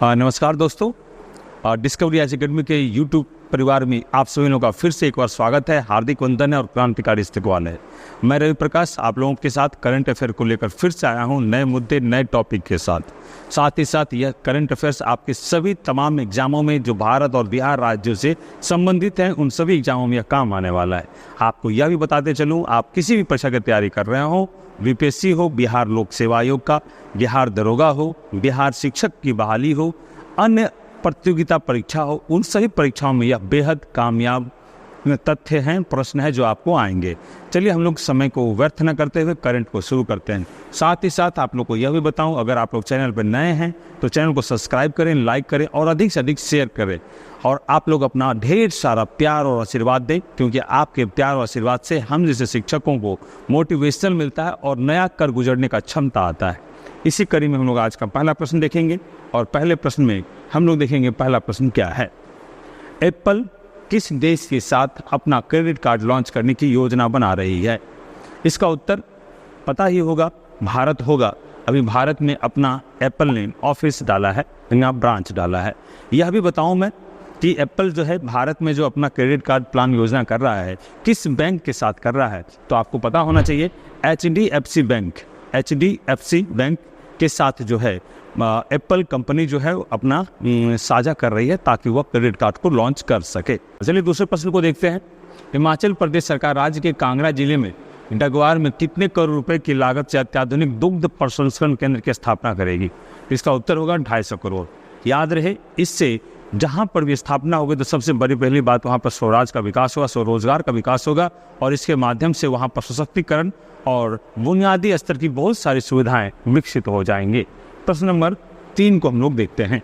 नमस्कार दोस्तों, discovery as academy के यूट्यूब परिवार में आप सभी लोगों का फिर से एक बार स्वागत है। हार्दिक वंदन है और क्रांतिकारी इस्तकबाल है। मैं रवि प्रकाश आप लोगों के साथ करंट अफेयर को लेकर फिर से आया हूं, नए मुद्दे नए टॉपिक के साथ ही साथ यह करंट अफेयर्स आपके सभी तमाम एग्जामों में जो भारत और बिहार राज्यों से संबंधित हैं उन सभी एग्जामों में यह काम आने वाला है। आपको यह भी बताते चलूँ, आप किसी भी परीक्षा की तैयारी कर रहे हो, बीपीएससी हो, बिहार लोक सेवा आयोग का, बिहार दरोगा हो, बिहार शिक्षक की बहाली हो, अन्य प्रतियोगिता परीक्षा हो, उन सभी परीक्षाओं में यह बेहद कामयाब तथ्य हैं, प्रश्न है जो आपको आएंगे। चलिए हम लोग समय को व्यर्थ न करते हुए करंट को शुरू करते हैं। साथ ही साथ आप लोग को यह भी बताऊं, अगर आप लोग चैनल पर नए हैं तो चैनल को सब्सक्राइब करें, लाइक करें और अधिक से अधिक शेयर करें। और आप लोग अपना ढेर सारा प्यार और आशीर्वाद दें, क्योंकि आपके प्यार और आशीर्वाद से हम जैसे शिक्षकों को मोटिवेशन मिलता है और नया कर गुजरने का क्षमता आता है। इसी कड़ी में हम लोग आज का पहला प्रश्न देखेंगे और पहले प्रश्न में हम लोग देखेंगे पहला प्रश्न क्या है। एप्पल किस देश के साथ अपना क्रेडिट कार्ड लॉन्च करने की योजना बना रही है? इसका उत्तर पता ही होगा, भारत होगा। अभी भारत में अपना एप्पल ने ऑफिस डाला है, यहाँ ब्रांच डाला है। यह भी बताऊं मैं कि एप्पल जो है भारत में जो अपना क्रेडिट कार्ड प्लान योजना कर रहा है किस बैंक के साथ कर रहा है, तो आपको पता होना चाहिए HDFC बैंक के साथ जो है एप्पल कंपनी जो है अपना साझा कर रही है ताकि वह क्रेडिट कार्ड को लॉन्च कर सके। चलिए दूसरे प्रश्न को देखते हैं। हिमाचल प्रदेश सरकार राज्य के कांगड़ा जिले में डगवार में कितने करोड़ रुपए की लागत से अत्याधुनिक दुग्ध प्रसंस्करण केंद्र की स्थापना करेगी? इसका उत्तर होगा 250 करोड़। याद रहे, इससे जहाँ पर भी स्थापना होगी तो सबसे बड़ी पहली बात वहाँ पर स्वराज का विकास होगा, स्वरोजगार का विकास होगा और इसके माध्यम से वहाँ पर सशक्तिकरण और बुनियादी स्तर की बहुत सारी सुविधाएं विकसित हो जाएंगी। प्रश्न नंबर 3 को हम लोग देखते हैं।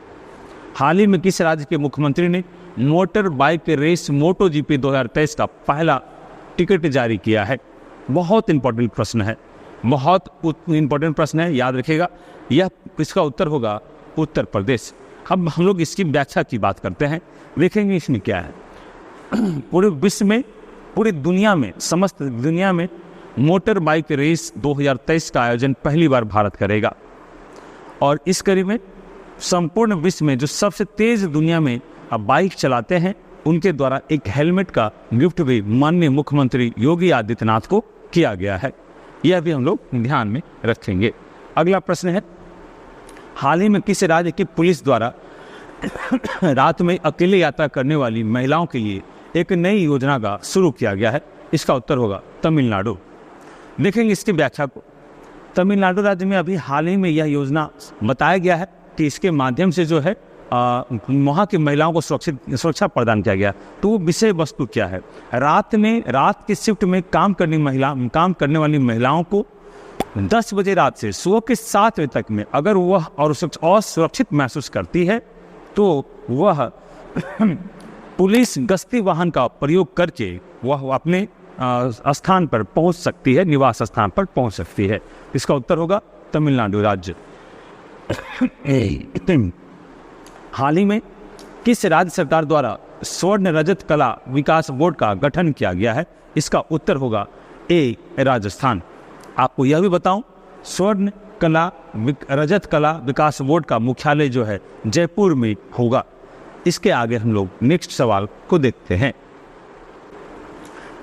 हाल ही में किस राज्य के मुख्यमंत्री ने मोटर बाइक रेस MotoGP 2023 का पहला टिकट जारी किया है? बहुत इंपॉर्टेंट प्रश्न है, बहुत इंपॉर्टेंट प्रश्न है, याद रखिएगा। यह इसका उत्तर होगा उत्तर प्रदेश। अब हम लोग इसकी व्याख्या की बात करते हैं, देखेंगे इसमें क्या है। पूरे विश्व में, पूरी दुनिया में, समस्त दुनिया में मोटर बाइक रेस 2023 का आयोजन पहली बार भारत करेगा और इस कड़ी में संपूर्ण विश्व में जो सबसे तेज दुनिया में अब बाइक चलाते हैं उनके द्वारा एक हेलमेट का गिफ्ट भी माननीय मुख्यमंत्री योगी आदित्यनाथ को किया गया है। यह भी हम लोग ध्यान में रखेंगे। अगला प्रश्न है, हाल ही में किस राज्य की पुलिस द्वारा रात में अकेले यात्रा करने वाली महिलाओं के लिए एक नई योजना का शुरू किया गया है? इसका उत्तर होगा तमिलनाडु। देखेंगे इसकी व्याख्या को। तमिलनाडु राज्य में अभी हाल ही में यह योजना बताया गया है कि इसके माध्यम से जो है वहाँ की महिलाओं को सुरक्षा प्रदान किया गया। तो वो विषय वस्तु क्या है? रात की शिफ्ट में काम करने वाली महिलाओं को 10 बजे रात से सुबह के 7 बजे तक में अगर वह और असुरक्षित महसूस करती है तो वह पुलिस गश्ती वाहन का प्रयोग करके वह अपने स्थान पर पहुंच सकती है, निवास स्थान पर पहुंच सकती है। इसका उत्तर होगा तमिलनाडु राज्य। हाल ही में किस राज्य सरकार द्वारा स्वर्ण रजत कला विकास बोर्ड का गठन किया गया है? इसका उत्तर होगा ए राजस्थान। आपको यह भी बताऊं, स्वर्ण कला रजत कला विकास बोर्ड का मुख्यालय जो है जयपुर में होगा। इसके आगे हम लोग नेक्स्ट सवाल को देखते हैं।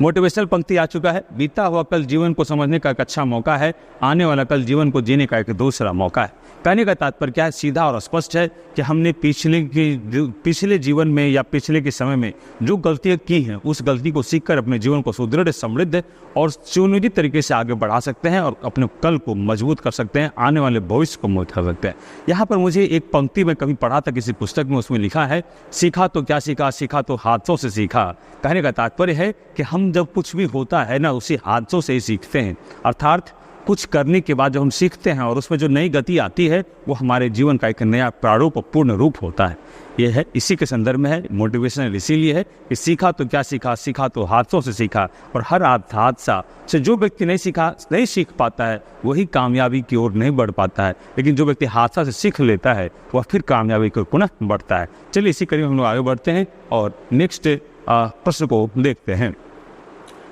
मोटिवेशनल पंक्ति आ चुका है। बीता हुआ कल जीवन को समझने का एक अच्छा मौका है, आने वाला कल जीवन को जीने का एक दूसरा मौका है। कहने का तात्पर्य क्या है? सीधा और स्पष्ट है कि हमने पिछले जीवन में या पिछले के समय में जो गलतियां की हैं उस गलती को सीखकर अपने जीवन को सुदृढ़, समृद्ध और सुनियोजित तरीके से आगे बढ़ा सकते हैं और अपने कल को मजबूत कर सकते हैं, आने वाले भविष्य को मजबूत कर सकते हैं। यहाँ पर मुझे एक पंक्ति में कभी पढ़ा था किसी पुस्तक में, उसमें लिखा है, सीखा तो क्या सीखा, सीखा तो हादसों से सीखा। कहने का तात्पर्य है कि हम जब कुछ भी होता है ना उसी हादसों से ही सीखते हैं। अर्थात कुछ करने के बाद जब हम सीखते हैं और उसमें जो नई गति आती है वो हमारे जीवन का एक नया प्रारूप और पूर्ण रूप होता है। ये है, इसी के संदर्भ में है मोटिवेशनल। इसीलिए है कि सीखा तो क्या सीखा, सीखा तो हादसों से सीखा। और हर हादसा से जो व्यक्ति नहीं सीख पाता है वही कामयाबी की ओर नहीं बढ़ पाता है, लेकिन जो व्यक्ति हादसा से सीख लेता है वह फिर कामयाबी की ओर पुनः बढ़ता है। चलिए इसी कड़ी में हम लोग आगे बढ़ते हैं और नेक्स्ट प्रश्न को देखते हैं।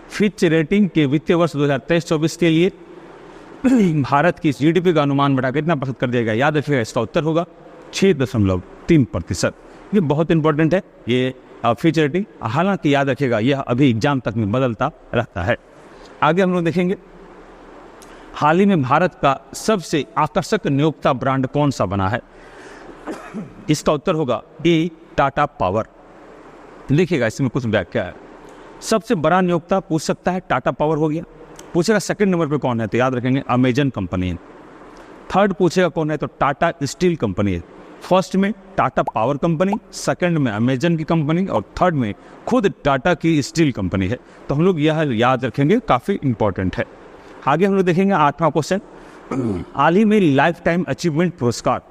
फिच रेटिंग के वित्तीय वर्ष 2023-24 के लिए भारत की जीडीपी का अनुमान बढ़ाकर कितना प्रतिशत कर दिया गया? याद रखिएगा, इसका उत्तर होगा 6.3%। ये बहुत इंपॉर्टेंट है, ये फ्यूचर रेटिंग। हालांकि याद रखिएगा यह अभी एग्जाम तक में बदलता रहता है। आगे हम लोग देखेंगे हाल ही में भारत का सबसे आकर्षक नियोक्ता ब्रांड कौन सा बना है। इसका उत्तर होगा ए, टाटा पावर। देखिएगा इसमें कुछ व्याख्या है। सबसे बड़ा नियोक्ता पूछ सकता है, टाटा पावर हो गया। पूछेगा सेकंड नंबर पे कौन है, तो याद रखेंगे अमेजन कंपनी है। थर्ड पूछेगा कौन है, तो टाटा स्टील कंपनी है। फर्स्ट में टाटा पावर कंपनी, सेकंड में अमेजन की कंपनी और थर्ड में खुद टाटा की स्टील कंपनी है। तो हम लोग यह याद रखेंगे, काफ़ी इंपॉर्टेंट है। आगे हम लोग देखेंगे 8वां क्वेश्चन। हाल ही में लाइफ टाइम अचीवमेंट पुरस्कार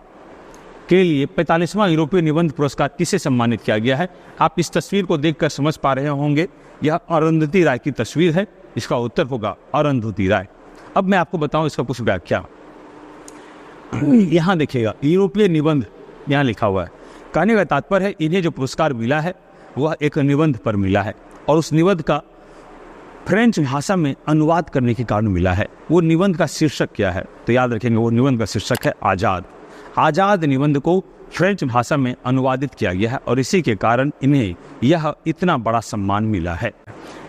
के लिए 45वां यूरोपीय निबंध पुरस्कार किसे सम्मानित किया गया है। आप इस तस्वीर को देखकर समझ पा रहे होंगे, यह अरुंधति राय की तस्वीर है। इसका उत्तर होगा अरुंधति राय। अब मैं आपको बताऊं इसका कुछ व्याख्या। यहाँ देखिएगा यूरोपीय निबंध यहाँ लिखा हुआ है। कहने का तात्पर्य है इन्हें जो पुरस्कार मिला है वह एक निबंध पर मिला है और उस निबंध का फ्रेंच भाषा में अनुवाद करने के कारण मिला है। वो निबंध का शीर्षक क्या है, तो याद रखेंगे वो निबंध का शीर्षक है आज़ाद। आज़ाद निबंध को फ्रेंच भाषा में अनुवादित किया गया है और इसी के कारण इन्हें यह इतना बड़ा सम्मान मिला है।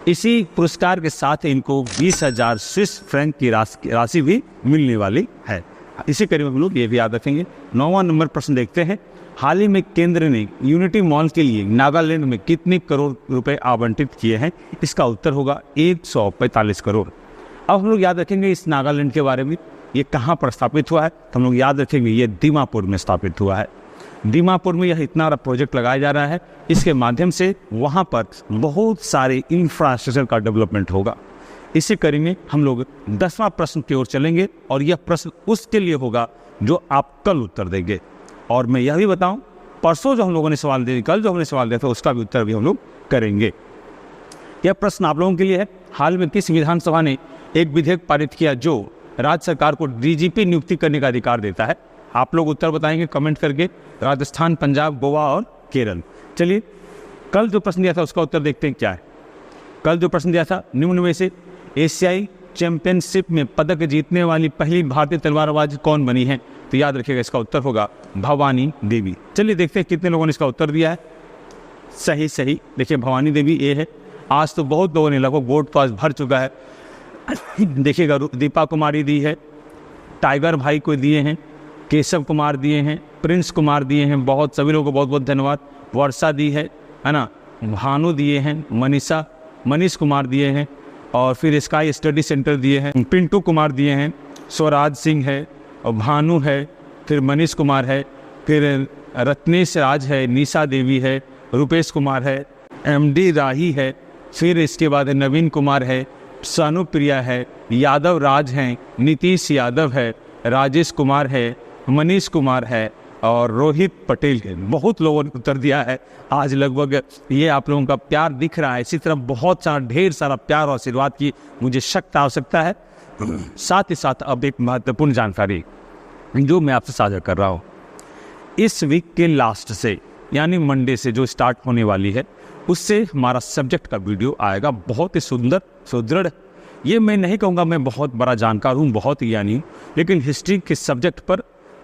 इसी पुरस्कार के साथ इनको 20,000 स्विस फ्रैंक की राशि भी मिलने वाली है। इसी करीब हम लोग ये भी याद रखेंगे। 9वां नंबर प्रश्न देखते हैं। हाल ही में केंद्र ने यूनिटी मॉल के लिए नागालैंड में कितने करोड़ रुपए आवंटित किए हैं। इसका उत्तर होगा 145 करोड़। अब हम लोग याद रखेंगे इस नागालैंड के बारे में, ये कहाँ पर स्थापित हुआ है, तो हम लोग याद रखेंगे ये दीमापुर में स्थापित हुआ है। दीमापुर में यह इतना बड़ा प्रोजेक्ट लगाया जा रहा है, इसके माध्यम से वहाँ पर बहुत सारे इंफ्रास्ट्रक्चर का डेवलपमेंट होगा। इसी कड़ी में हम लोग 10वां प्रश्न की ओर चलेंगे और यह प्रश्न उसके लिए होगा जो आप कल उत्तर देंगे। और मैं यह भी बताऊं, परसों जो हम लोगों ने सवाल दिए, कल जो हमने सवाल दिया था उसका भी उत्तर भी हम लोग करेंगे। यह प्रश्न आप लोगों के लिए है। हाल में किस विधानसभा ने एक विधेयक पारित किया जो राज्य सरकार को डीजीपी नियुक्ति करने का अधिकार देता है। आप लोग उत्तर बताएंगे कमेंट करके। राजस्थान, पंजाब, गोवा और केरल। चलिए कल जो प्रश्न दिया था उसका उत्तर देखते हैं क्या है। कल जो प्रश्न दिया था, निम्न में से एशियाई चैंपियनशिप में पदक जीतने वाली पहली भारतीय तलवारबाज कौन बनी है, तो याद रखिएगा इसका उत्तर होगा भवानी देवी। चलिए देखते हैं कितने लोगों ने इसका उत्तर दिया है। सही देखिए भवानी देवी ये है। आज तो बहुत लोगों ने, लगभग बोर्ड तो आज भर चुका है। देखिएगा दीपा कुमारी दी है, टाइगर भाई को दिए हैं, केशव कुमार दिए हैं, प्रिंस कुमार दिए हैं, बहुत सभी लोगों को बहुत बहुत धन्यवाद। वर्षा दी है ना, भानु दिए हैं, मनीष कुमार दिए हैं और फिर स्काई स्टडी सेंटर दिए हैं, पिंटू कुमार दिए हैं, स्वराज सिंह है और भानु है, फिर मनीष कुमार है, फिर रत्नेश राज है, निशा देवी है, रुपेश कुमार है, एमडी राही है, फिर इसके बाद नवीन कुमार है, सानु प्रिया है, यादव राज हैं, नीतीश यादव है, राजेश कुमार है, मनीष कुमार है और रोहित पटेल है। बहुत लोगों ने उत्तर दिया है आज। लगभग ये आप लोगों का प्यार दिख रहा है। इसी तरह बहुत सारा ढेर सारा प्यार और आशीर्वाद की मुझे सख्त आवश्यकता है। साथ ही साथ अब एक महत्वपूर्ण जानकारी जो मैं आपसे साझा कर रहा हूँ, इस वीक के लास्ट से यानी मंडे से जो स्टार्ट होने वाली है उससे हमारा सब्जेक्ट का वीडियो आएगा, बहुत ही सुंदर सुदृढ़। ये मैं नहीं कहूँगा मैं बहुत बड़ा जानकार हूँ, बहुत ही ज्ञानी हूँ, लेकिन हिस्ट्री के सब्जेक्ट पर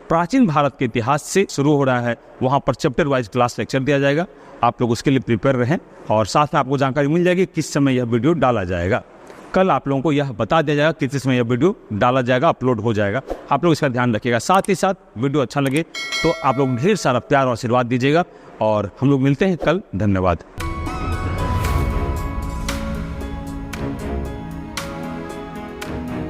प्राचीन भारत के इतिहास से शुरू हो रहा है। वहाँ पर चैप्टर वाइज क्लास लेक्चर दिया जाएगा। आप लोग उसके लिए प्रिपेयर रहें और साथ में आपको जानकारी मिल जाएगी किस समय यह वीडियो डाला जाएगा। कल आप लोगों को यह बता दिया जाएगा किस समय यह वीडियो डाला जाएगा, अपलोड हो जाएगा। आप लोग इसका ध्यान रखिएगा। साथ ही साथ वीडियो अच्छा लगे तो आप लोग ढेर सारा प्यार और आशीर्वाद दीजिएगा और हम लोग मिलते हैं कल। धन्यवाद।